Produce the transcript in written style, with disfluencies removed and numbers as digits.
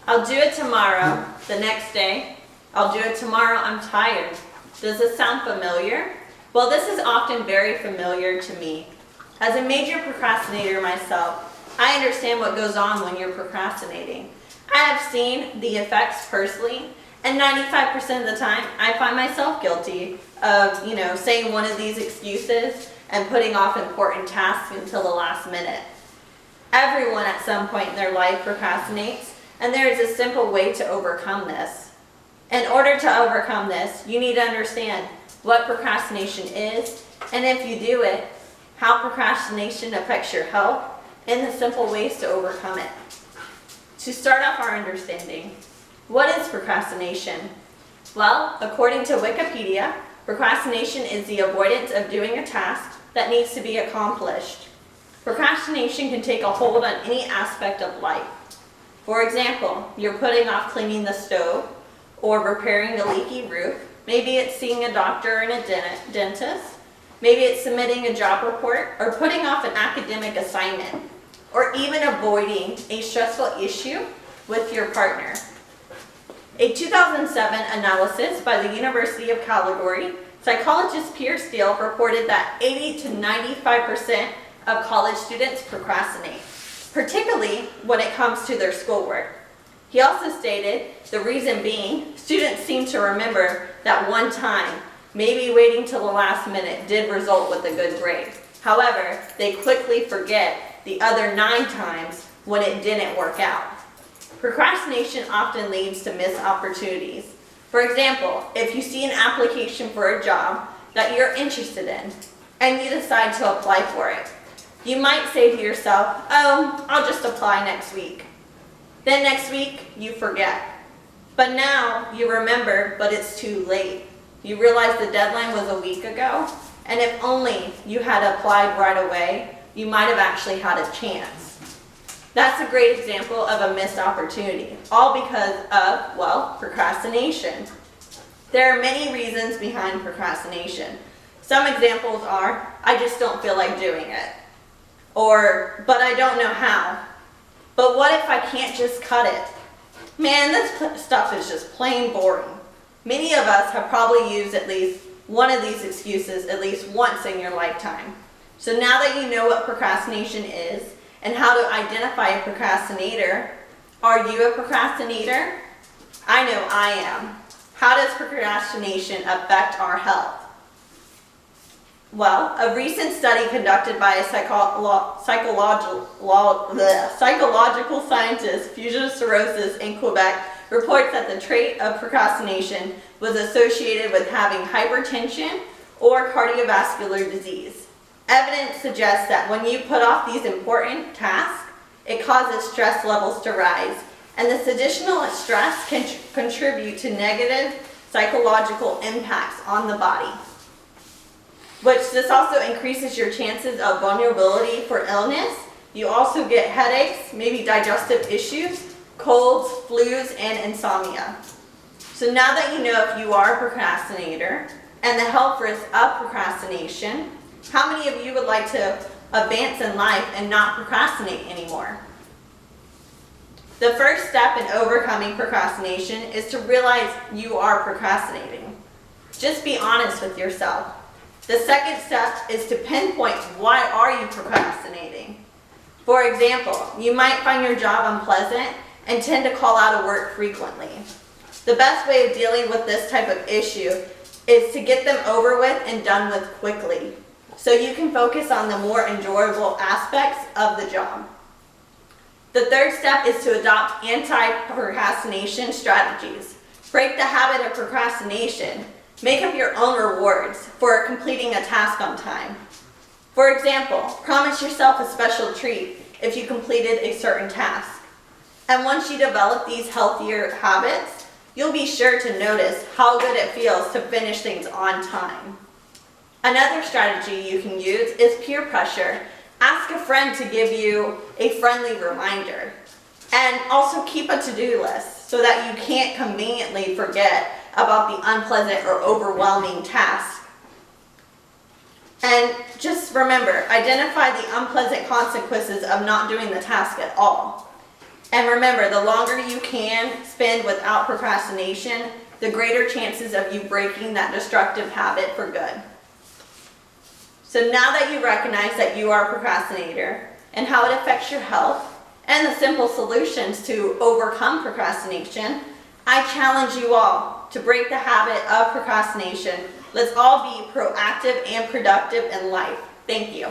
I'll do it tomorrow, the next day. I'll do it tomorrow, I'm tired. Does this sound familiar? Well, this is often very familiar to me. As a major procrastinator myself, I understand what goes on when you're procrastinating. I have seen the effects personally, and 95% of the time, I find myself guilty of, saying one of these excuses and putting off important tasks until the last minute. Everyone at some point in their life procrastinates, and there is a simple way to overcome this. In order to overcome this, you need to understand what procrastination is, and if you do it, how procrastination affects your health, and the simple ways to overcome it. To start off our understanding, what is procrastination? Well, according to Wikipedia, procrastination is the avoidance of doing a task that needs to be accomplished. Procrastination can take a hold on any aspect of life. For example, you're putting off cleaning the stove or repairing a leaky roof. Maybe it's seeing a doctor and a dentist. Maybe it's submitting a job report or putting off an academic assignment, or even avoiding a stressful issue with your partner. A 2007 analysis by the University of Calgary, psychologist Pierre Steele reported that 80 to 95% of college students procrastinate, particularly when it comes to their schoolwork. He also stated the reason being, students seem to remember that one time, maybe waiting till the last minute did result with a good grade. However, they quickly forget the other 9 times when it didn't work out. Procrastination often leads to missed opportunities. For example, if you see an application for a job that you're interested in and you decide to apply for it, you might say to yourself, oh, I'll just apply next week. Then next week, you forget. But now you remember, but it's too late. You realize the deadline was a week ago, and if only you had applied right away, you might have actually had a chance. That's a great example of a missed opportunity, all because of, procrastination. There are many reasons behind procrastination. Some examples are, I just don't feel like doing it. Or, but I don't know how. But what if I can't just cut it? Man, this stuff is just plain boring. Many of us have probably used at least one of these excuses at least once in your lifetime. So now that you know what procrastination is and how to identify a procrastinator, are you a procrastinator? I know I am. How does procrastination affect our health? Well, a recent study conducted by a psychological scientist, Fusion Cirrhosis in Quebec, reports that the trait of procrastination was associated with having hypertension or cardiovascular disease. Evidence suggests that when you put off these important tasks, it causes stress levels to rise, and this additional stress can contribute to negative psychological impacts on the body. This also increases your chances of vulnerability for illness. You also get headaches, maybe digestive issues, colds, flus, and insomnia. So now that you know if you are a procrastinator and the health risks of procrastination, how many of you would like to advance in life and not procrastinate anymore? The first step in overcoming procrastination is to realize you are procrastinating. Just be honest with yourself. The second step is to pinpoint why are you procrastinating. For example, you might find your job unpleasant and tend to call out of work frequently. The best way of dealing with this type of issue is to get them over with and done with quickly, so you can focus on the more enjoyable aspects of the job. The third step is to adopt anti-procrastination strategies. Break the habit of procrastination. Make up your own rewards for completing a task on time. For example, promise yourself a special treat if you completed a certain task. And once you develop these healthier habits, you'll be sure to notice how good it feels to finish things on time. Another strategy you can use is peer pressure. Ask a friend to give you a friendly reminder. And also keep a to-do list so that you can't conveniently forget about the unpleasant or overwhelming task. And just remember, identify the unpleasant consequences of not doing the task at all. And remember, the longer you can spend without procrastination, the greater chances of you breaking that destructive habit for good. So now that you recognize that you are a procrastinator and how it affects your health and the simple solutions to overcome procrastination, I challenge you all to break the habit of procrastination. Let's all be proactive and productive in life. Thank you.